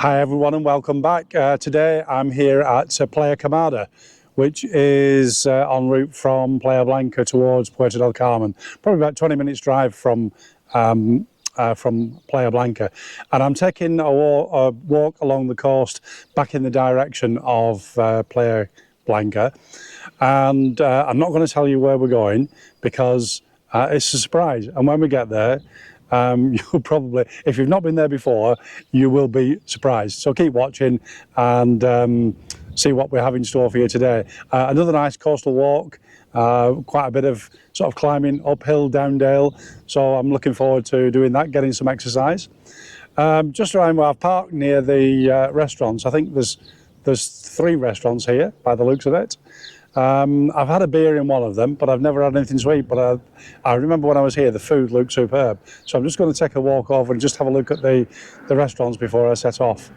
Hi everyone and welcome back. Today I'm here at Playa Quemada, which is en route from Playa Blanca towards Puerto del Carmen. Probably about 20 minutes drive from Playa Blanca. And I'm taking a walk along the coast back in the direction of Playa Blanca. And I'm not going to tell you where we're going because it's a surprise. And when we get there, you'll probably, if you've not been there before, you will be surprised. So keep watching and see what we have in store for you today. Another nice coastal walk, quite a bit of sort of climbing uphill, down dale. So I'm looking forward to doing that, getting some exercise. Just around where I've parked near the restaurants, I think there's 3 restaurants here by the looks of it. I've had a beer in one of them, but I've never had anything sweet. But I remember when I was here, the food looked superb. So I'm just going to take a walk over and just have a look at the restaurants before I set off.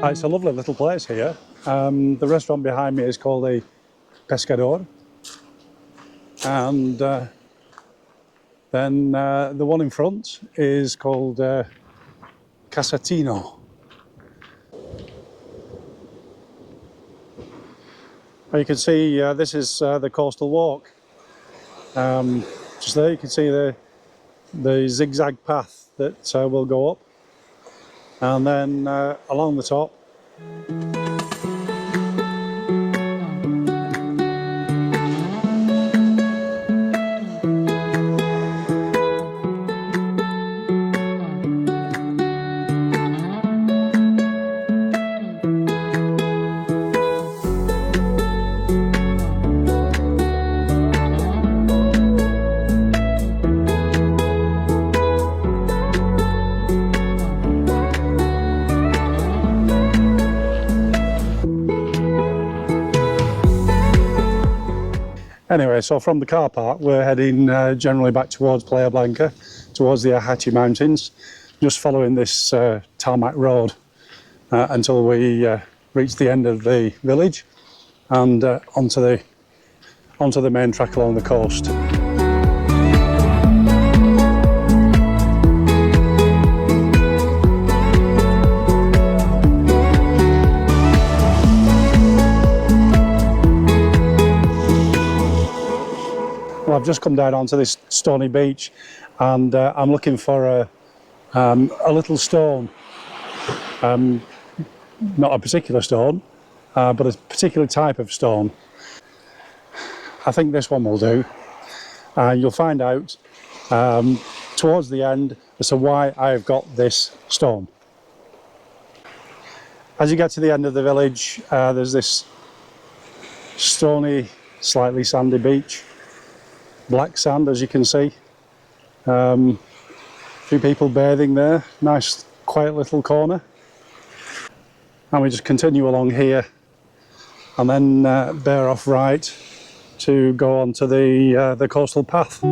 It's a lovely little place here. The restaurant behind me is called the Pescador. And then the one in front is called Casatino. You can see this is the coastal walk. Just there you can see the zigzag path that will go up, and then along the top Anyway, so from the car park, we're heading generally back towards Playa Blanca, towards the Ajachi Mountains, just following this tarmac road until we reach the end of the village and onto the main track along the coast. Well, I've just come down onto this stony beach, and I'm looking for a little stone. Not a particular stone, but a particular type of stone. I think this one will do. You'll find out towards the end as to why I've got this stone. As you get to the end of the village, there's this stony, slightly sandy beach. Black sand, as you can see. A few people bathing there. Nice, quiet little corner. And we just continue along here and then bear off right to go on to the coastal path.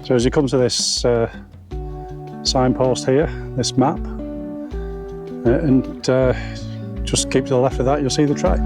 So as you come to this signpost here, this map, and just keep to the left of that, you'll see the track.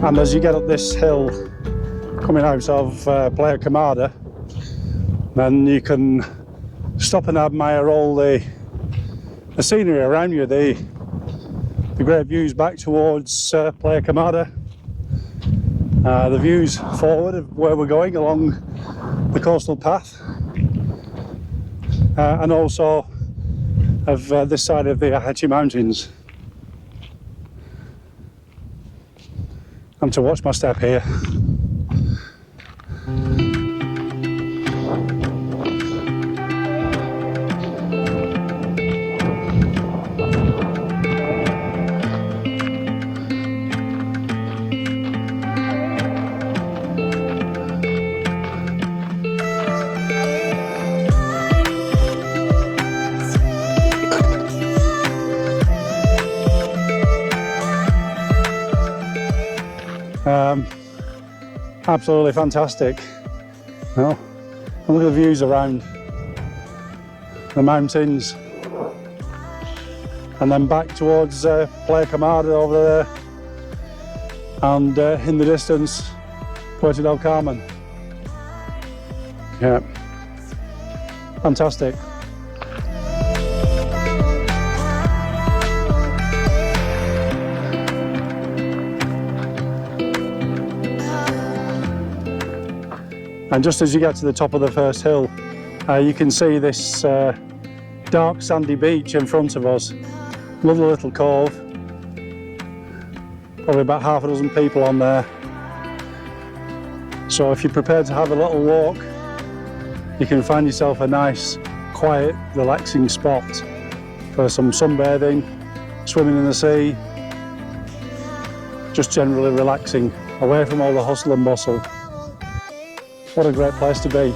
And as you get up this hill coming out of Playa Quemada, then you can stop and admire all the scenery around you, the great views back towards Playa Quemada, the views forward of where we're going along the coastal path, and also of this side of the Ahachi Mountains. I'm to watch my step here. Absolutely fantastic. Well, look at the views around the mountains, and then back towards Playa Quemada over there, and in the distance, Puerto del Carmen. Yeah, fantastic. And just as you get to the top of the first hill, you can see this dark sandy beach in front of us. Lovely little cove. Probably about half a dozen people on there. So if you're prepared to have a little walk, you can find yourself a nice, quiet, relaxing spot for some sunbathing, swimming in the sea, just generally relaxing, away from all the hustle and bustle. What a great place to be.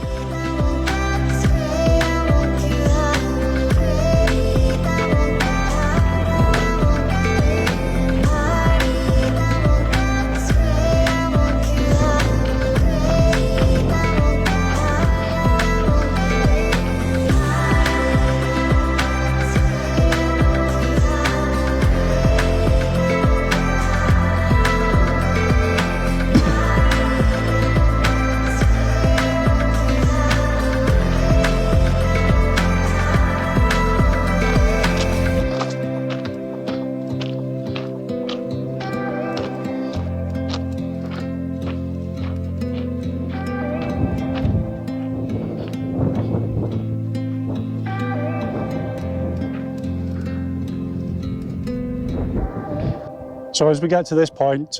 So as we get to this point,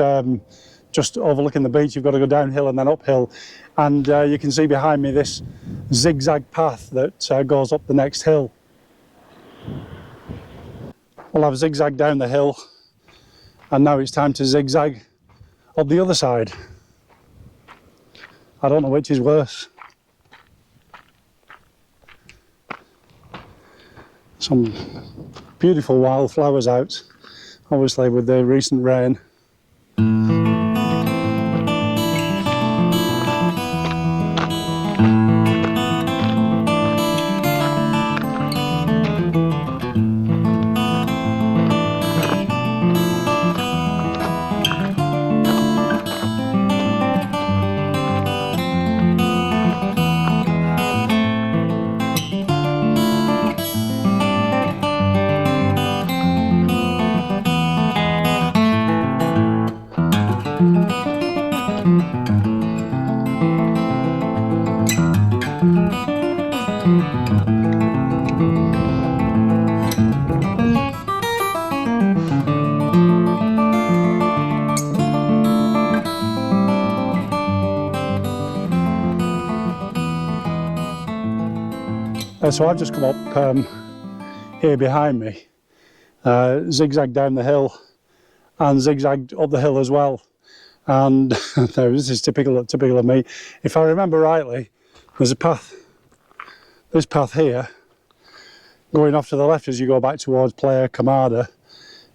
just overlooking the beach, you've got to go downhill and then uphill, and you can see behind me this zigzag path that goes up the next hill. Well, I've zigzagged down the hill, and now it's time to zigzag up the other side. I don't know which is worse. Some beautiful wildflowers out, obviously with the recent rain. So I've just come up here behind me, zigzagged down the hill and zigzagged up the hill as well. And this is typical of me. If I remember rightly, there's a path, this path here, going off to the left as you go back towards Playa Quemada.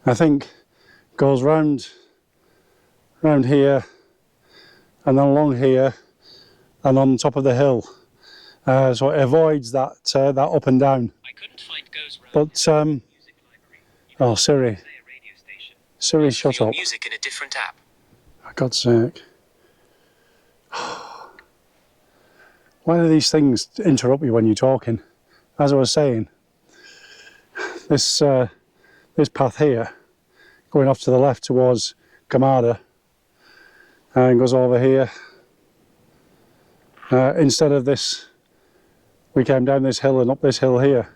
I think goes round here and then along here and on top of the hill. So it avoids that that up and down. I couldn't find goes round but oh, Siri, shut up. Music in a different app. For God's sake. Why do these things interrupt you when you're talking? As I was saying, this path here, going off to the left towards Quemada, and goes over here. Instead of this, we came down this hill and up this hill here.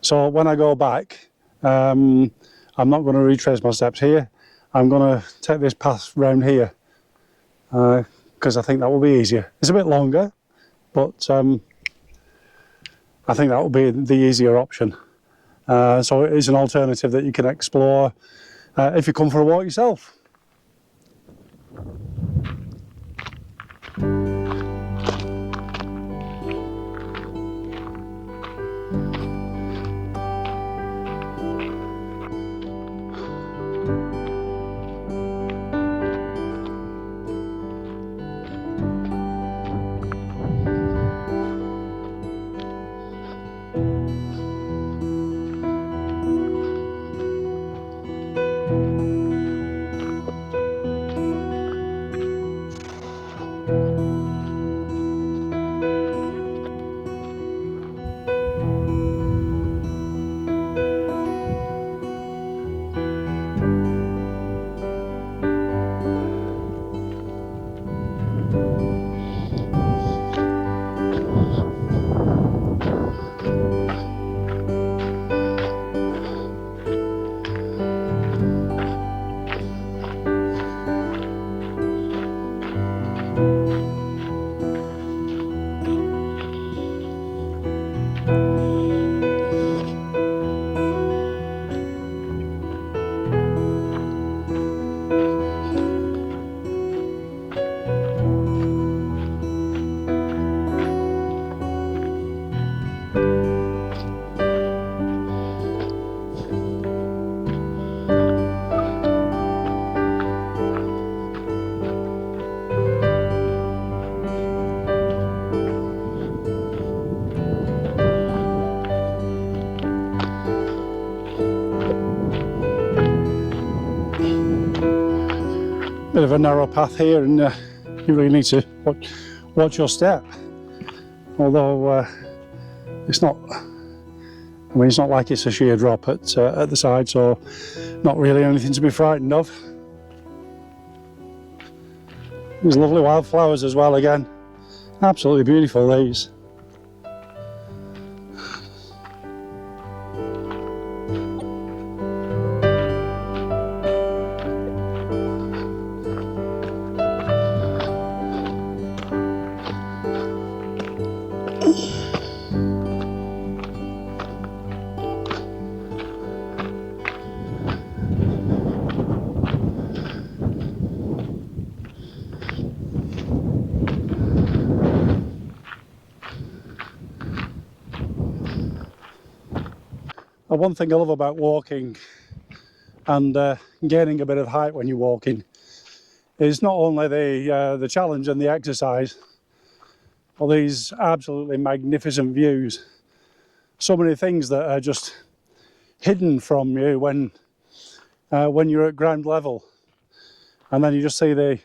So when I go back, I'm not going to retrace my steps here. I'm going to take this path round here because I think that will be easier. It's a bit longer, but I think that will be the easier option. So it is an alternative that you can explore if you come for a walk yourself. Bit of a narrow path here, and you really need to watch your step. Although it's not, I mean, it's not like it's a sheer drop at the side, so not really anything to be frightened of. There's lovely wildflowers as well again. Absolutely beautiful, these. One thing I love about walking and gaining a bit of height when you're walking is not only the challenge and the exercise, but these absolutely magnificent views. So many things that are just hidden from you when you're at ground level, and then you just see the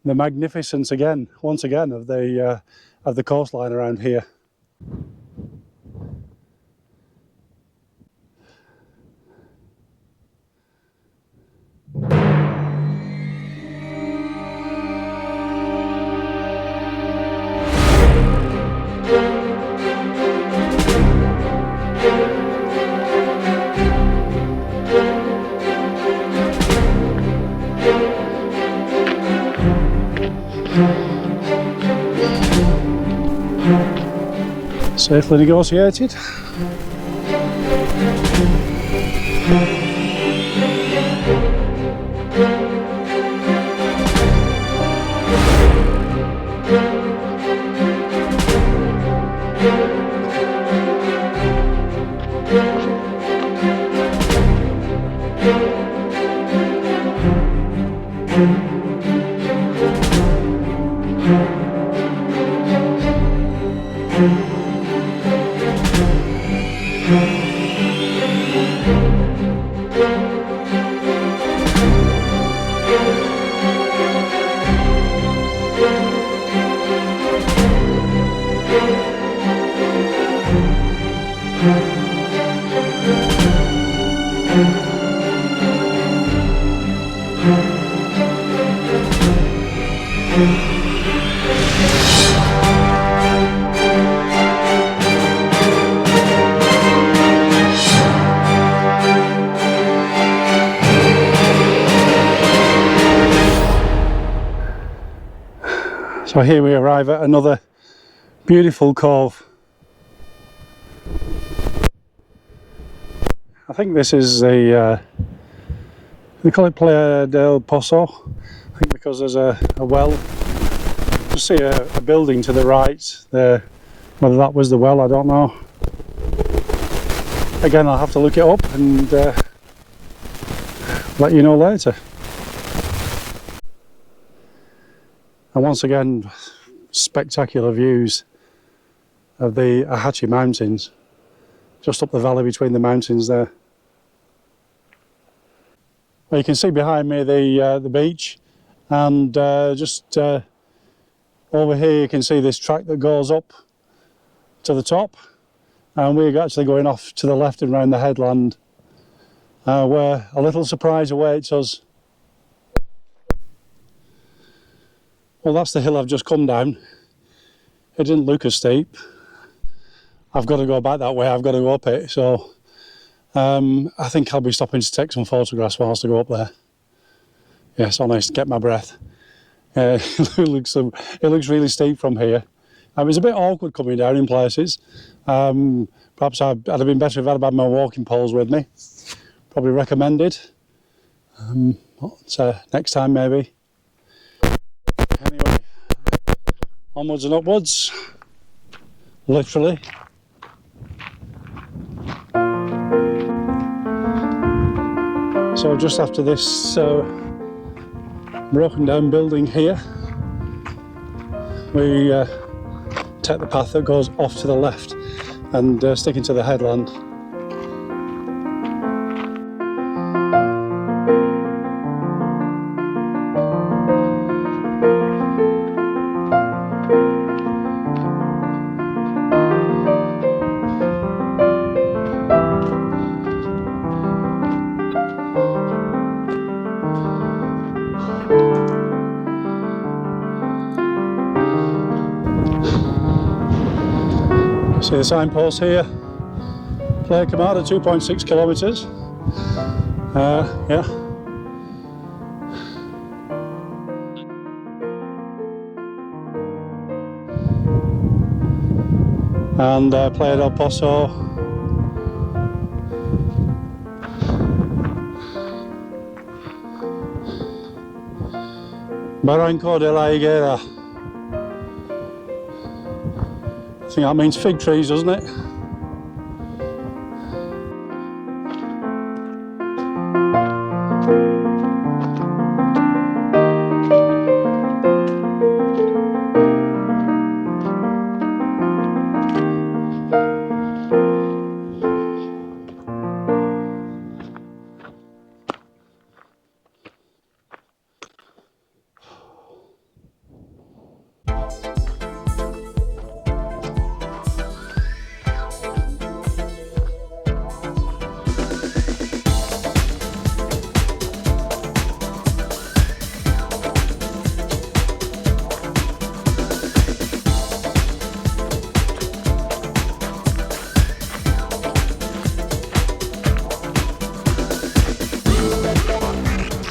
magnificence once again of the coastline around here. Safely negotiated. So here we arrive at another beautiful cove. I think this is the, they call it Playa del Pozo, I think because there's a well. Just see a building to the right there. Whether that was the well, I don't know. Again, I'll have to look it up and let you know later. And once again, spectacular views of the Ahachi Mountains, just up the valley between the mountains there. Well, you can see behind me the beach, and just over here you can see this track that goes up to the top, and we're actually going off to the left and round the headland, where a little surprise awaits us. Well, that's the hill I've just come down. It didn't look as steep. I've got to go back that way, I've got to go up it, so I think I'll be stopping to take some photographs whilst I go up there. Yes, honest, get my breath. It looks really steep from here. It was a bit awkward coming down in places. Perhaps I'd have been better if I'd had my walking poles with me. Probably recommended. Next time maybe. Anyway, onwards and upwards, literally. So just after this broken down building here, we take the path that goes off to the left and stick into the headland. See the signpost here, Playa Quemada, 2.6 kilometres. Yeah. And Playa del Pozo. Barranco de la Higuera. I think that means fig trees, doesn't it?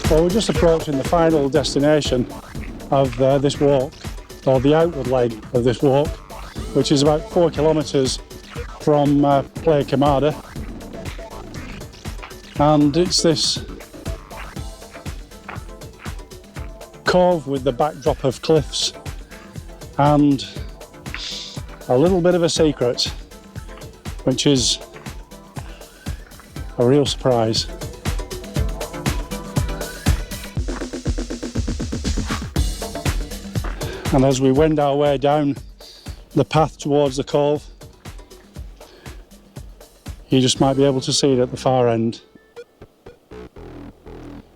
Well, we're just approaching the final destination of this walk, or the outward leg of this walk, which is about 4 kilometres from Playa Quemada. And it's this cove with the backdrop of cliffs and a little bit of a secret, which is a real surprise. And as we wend our way down the path towards the cove, you just might be able to see it at the far end.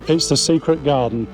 It's the secret garden.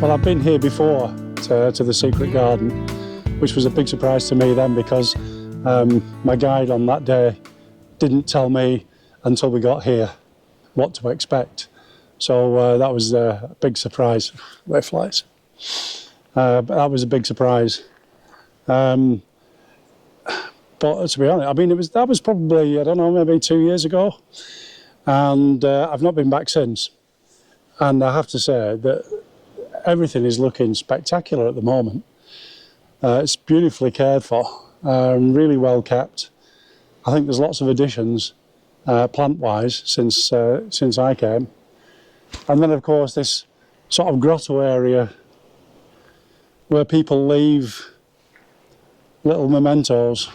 Well, I've been here before to the secret garden, which was a big surprise to me then, because my guide on that day didn't tell me until we got here what to expect. So that was a big surprise. Where flies? But that was a big surprise. But to be honest, I mean, that was probably, I don't know, maybe 2 years ago, and I've not been back since. And I have to say that everything is looking spectacular at the moment. It's beautifully cared for, really well kept. I think there's lots of additions, plant-wise, since I came. And then, of course, this sort of grotto area where people leave little mementos.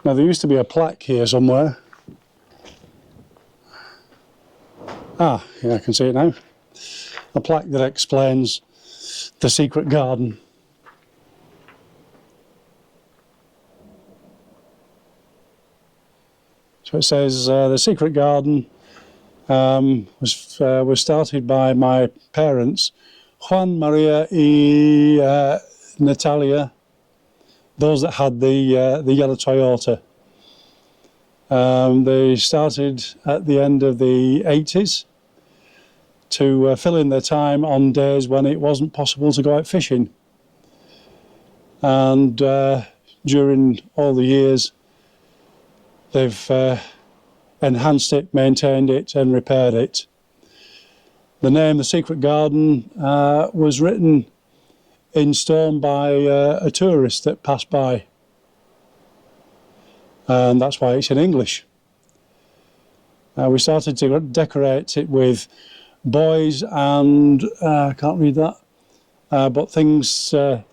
Now, there used to be a plaque here somewhere. Ah, yeah, I can see it now. A plaque that explains the secret garden. So it says the secret garden was started by my parents, Juan, Maria y Natalia, those that had the yellow Toyota. They started at the end of the 80s to fill in their time on days when it wasn't possible to go out fishing. And during all the years, they've enhanced it, maintained it and repaired it. The name, The Secret Garden, was written in stone by a tourist that passed by. And that's why it's in English. We started to decorate it with buoys and, I can't read that, but things that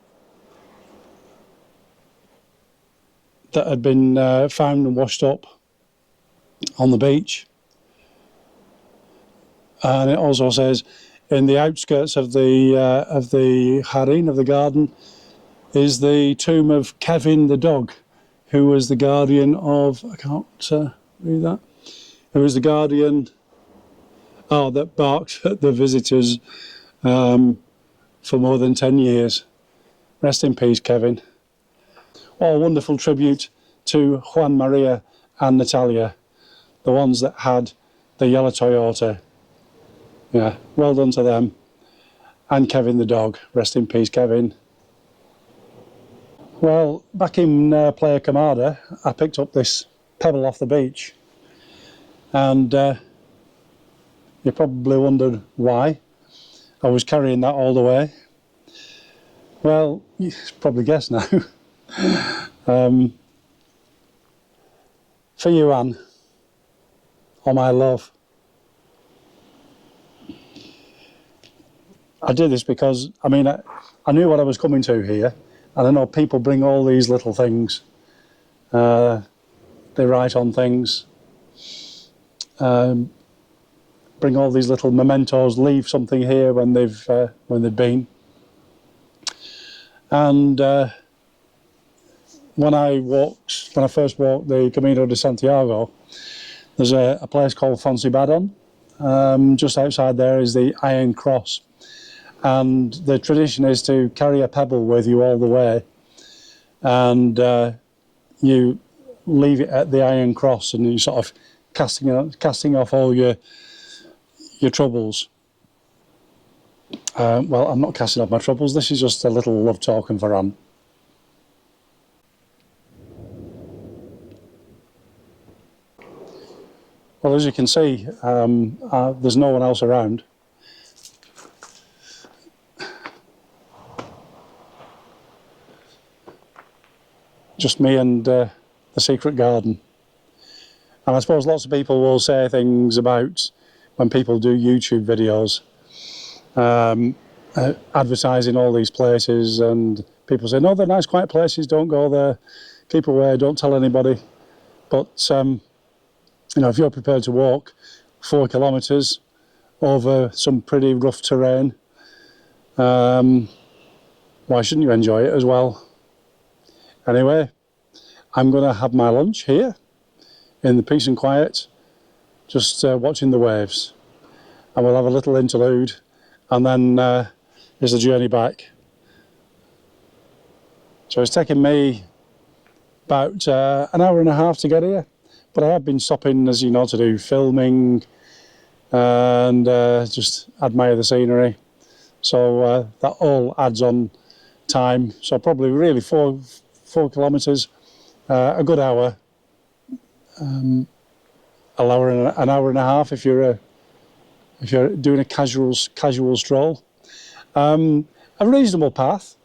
had been found and washed up on the beach. And it also says, in the outskirts of the harem, of the garden, is the tomb of Kevin the dog, who was the guardian of, I can't read that, who was the guardian, that barked at the visitors for more than 10 years. Rest in peace, Kevin. What a wonderful tribute to Juan, Maria and Natalia, the ones that had the yellow Toyota. Yeah, well done to them. And Kevin the dog. Rest in peace, Kevin. Well, back in Playa Quemada, I picked up this pebble off the beach. And you probably wondered why I was carrying that all the way. Well, you probably guessed now. For you, Anne, oh my love. I did this because, I mean, I knew what I was coming to here, and I know people bring all these little things. They write on things, bring all these little mementos, leave something here when they've been. And when I first walked the Camino de Santiago, there's a place called Foncibadon. Just outside there is the Iron Cross. And the tradition is to carry a pebble with you all the way, and you leave it at the Iron Cross, and you sort of casting off all your troubles. Well, I'm not casting off my troubles. This is just a little love token for Anne. Well, as you can see, there's no one else around. Just me and the secret garden. And I suppose lots of people will say things about when people do YouTube videos, advertising all these places, and people say, no, they're nice quiet places, don't go there, keep away, don't tell anybody. But you know, if you're prepared to walk 4 kilometres over some pretty rough terrain, why shouldn't you enjoy it as well? Anyway, I'm going to have my lunch here in the peace and quiet, just watching the waves. and we'll have a little interlude, and then is the journey back. So it's taken me about an hour and a half to get here, but I have been stopping, as you know, to do filming and just admire the scenery. So that all adds on time. So probably really 4 kilometres, a good hour, an hour and a half if you're doing a casual stroll. A reasonable path.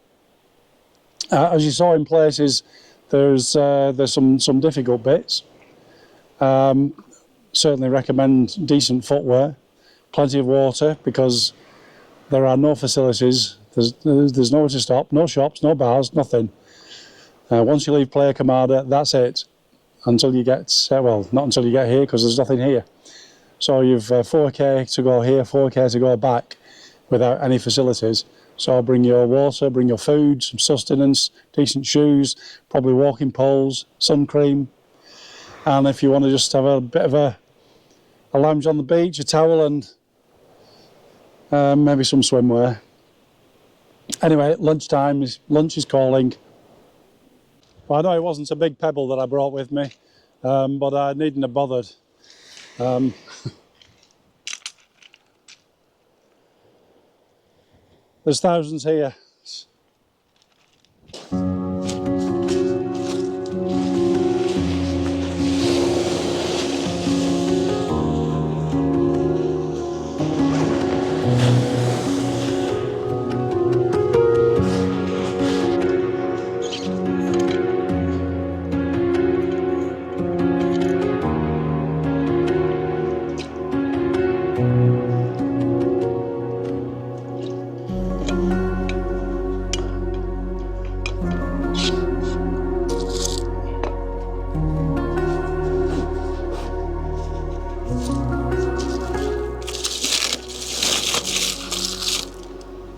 As you saw in places, there's some difficult bits. Certainly recommend decent footwear, plenty of water, because there are no facilities. There's nowhere to stop, no shops, no bars, nothing. Once you leave Playa Quemada, that's it. Until you get, well, not until you get here, because there's nothing here. So you've 4k to go here, 4k to go back without any facilities. So bring your water, bring your food, some sustenance, decent shoes, probably walking poles, sun cream. And if you want to just have a bit of a lounge on the beach, a towel, and maybe some swimwear. Anyway, lunch is calling. Well, I know it wasn't a big pebble that I brought with me, but I needn't have bothered. There's thousands here.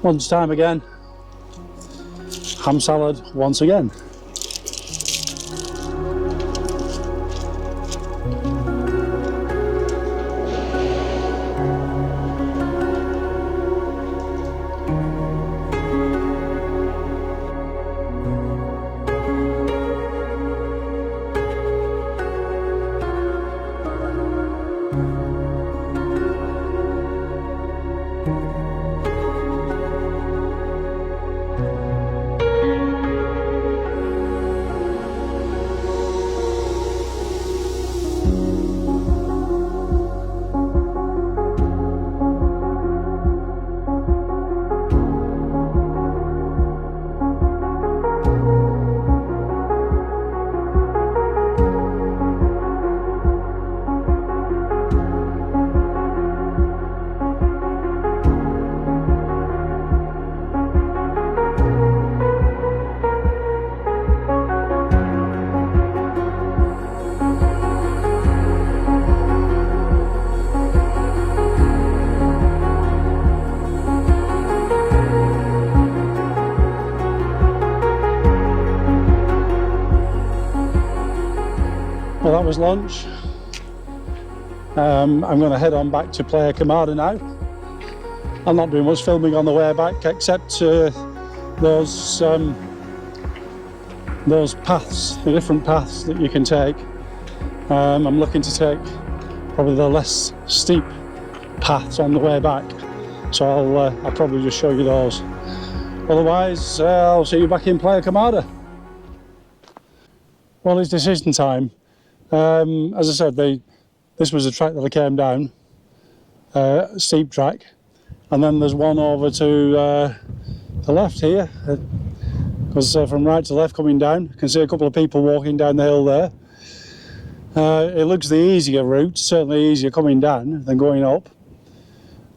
Lunchtime again. Ham salad once again. Well, that was lunch. I'm going to head on back to Playa Quemada now. I'm not doing much filming on the way back, except those paths, the different paths that you can take. I'm looking to take probably the less steep paths on the way back, so I'll probably just show you those. Otherwise, I'll see you back in Playa Quemada. Well, it's decision time. As I said, this was a track that I came down, steep track, and then there's one over to the left here, because from right to left coming down, I can see a couple of people walking down the hill there. It looks the easier route, certainly easier coming down than going up,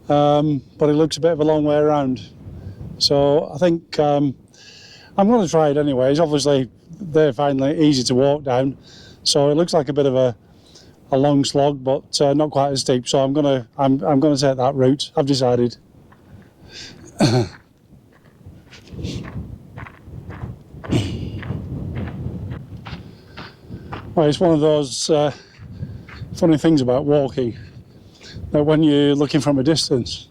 but it looks a bit of a long way around. So I think I'm going to try it anyways. Obviously they're finally easy to walk down, so it looks like a bit of a long slog, but not quite as steep. So I'm gonna take that route. I've decided. Well, it's one of those funny things about walking. that when you're looking from a distance,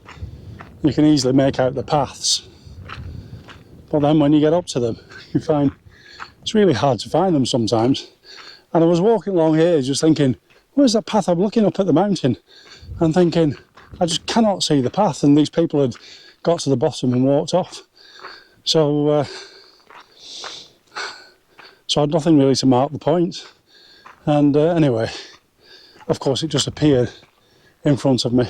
you can easily make out the paths. But then when you get up to them, you find it's really hard to find them sometimes. And I was walking along here just thinking, where's that path? I'm looking up at the mountain and thinking, I just cannot see the path. And these people had got to the bottom and walked off. So I had nothing really to mark the point. And anyway, of course, it just appeared in front of me.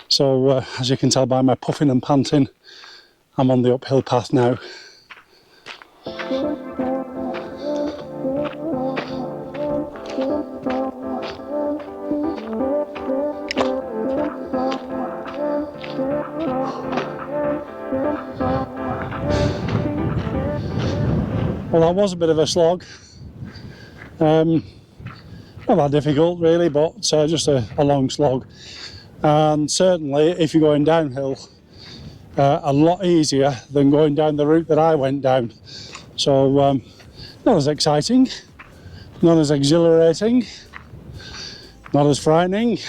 So as you can tell by my puffing and panting, I'm on the uphill path now. Well, that was a bit of a slog. Not that difficult really, but just a long slog. And certainly if you're going downhill, a lot easier than going down the route that I went down. So not as exciting, not as exhilarating, not as frightening,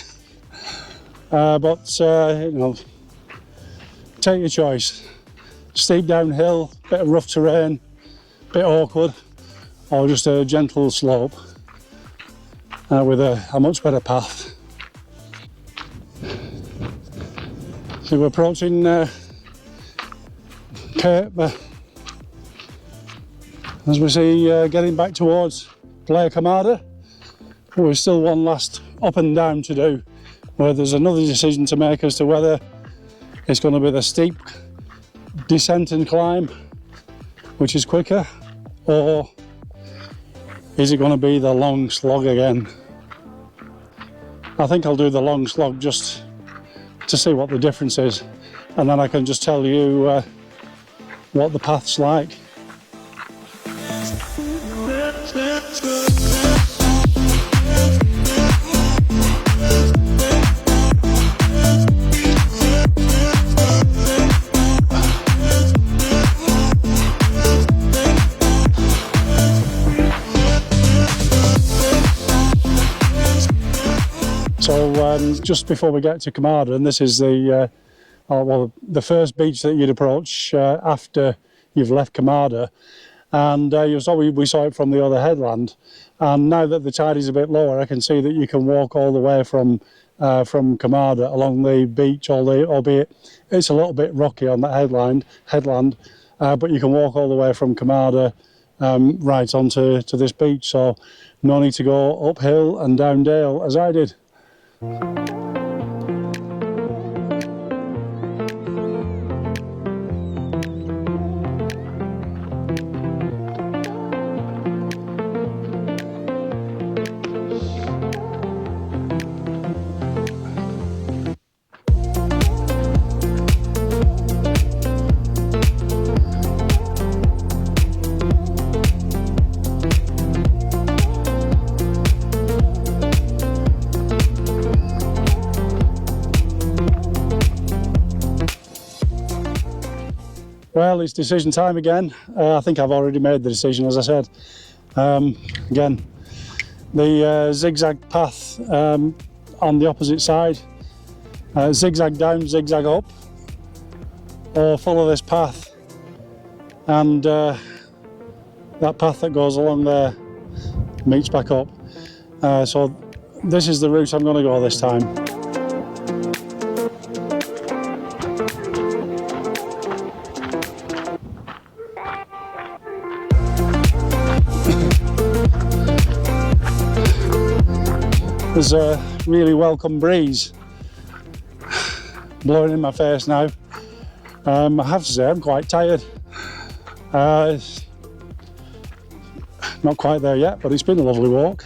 but you know, take your choice. Steep downhill, bit of rough terrain, bit awkward, or just a gentle slope with a much better path. So we're approaching Cape, as we see getting back towards Playa Quemada. There's still one last up and down to do, where there's another decision to make as to whether it's going to be the steep descent and climb, which is quicker, or is it going to be the long slog again? I think I'll do the long slog just to see what the difference is, and then I can just tell you what the path's like. So just before we get to Quemada, and this is the the first beach that you'd approach after you've left Quemada, and we saw it from the other headland. And now that the tide is a bit lower, I can see that you can walk all the way from Quemada along the beach, albeit it's a little bit rocky on that headland, but you can walk all the way from Quemada right onto this beach. So no need to go uphill and down dale as I did. Well, it's decision time again. I think I've already made the decision, as I said. Again, the zigzag path on the opposite side, zigzag down, zigzag up, or follow this path, and that path that goes along there meets back up. So this is the route I'm going to go this time. There's a really welcome breeze blowing in my face now. I have to say I'm quite tired. Not quite there yet, but it's been a lovely walk.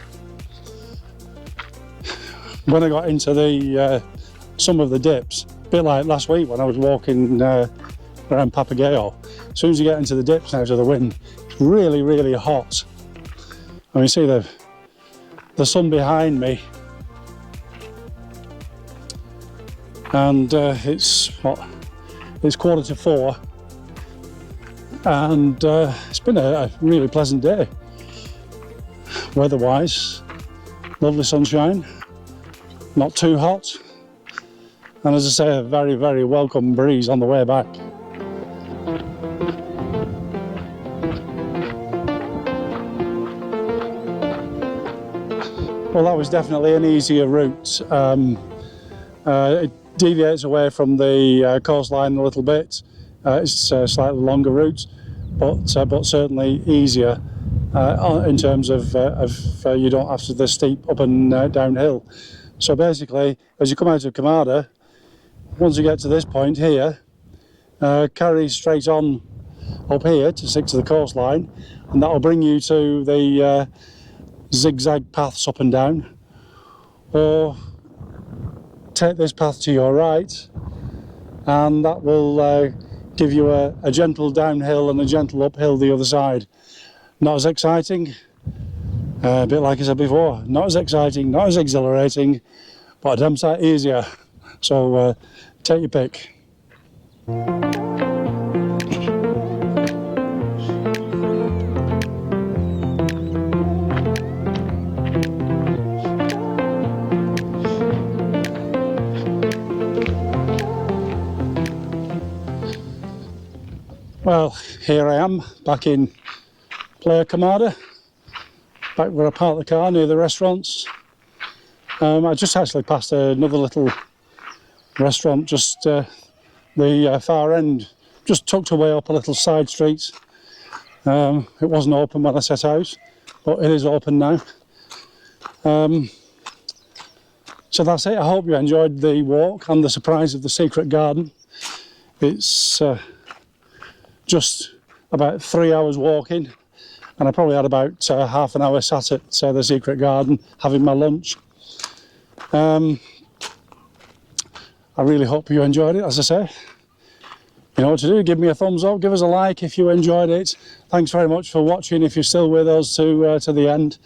When I got into some of the dips, a bit like last week when I was walking around Papagayo, as soon as you get into the dips now to the wind, it's really, really hot. I mean, see the sun behind me, and it's 4:45, and it's been a really pleasant day weather-wise. Lovely sunshine, not too hot, and as I say, a very, very welcome breeze on the way back. Well, that was definitely an easier route. It deviates away from the coastline a little bit. It's a slightly longer route, but certainly easier in terms of you don't have to the steep up and downhill. So basically, as you come out of Quemada, once you get to this point here, carry straight on up here to stick to the coastline, and that will bring you to the zigzag paths up and down, or take this path to your right, and that will give you a gentle downhill and a gentle uphill the other side. Not as exciting, a bit like I said before, not as exciting, not as exhilarating, but a damn sight easier. So take your pick. Well, here I am back in Playa Quemada, back where I parked the car near the restaurants. I just actually passed another little restaurant just the far end, just tucked away up a little side street. It wasn't open when I set out, but it is open now. So that's it. I hope you enjoyed the walk and the surprise of the secret garden. It's just about 3 hours walking, and I probably had about half an hour sat at the secret garden having my lunch. I really hope you enjoyed it. As I say, you know what to do, give me a thumbs up, give us a like if you enjoyed it. Thanks very much for watching if you're still with us to the end.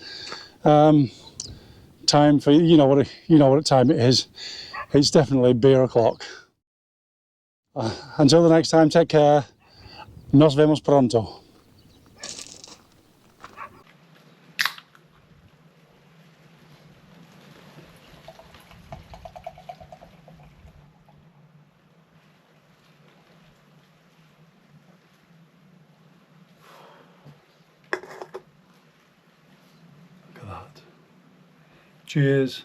Time for, you know what time it is. It's definitely beer o'clock. Until the next time, take care. Nos vemos pronto. Look at that. Cheers.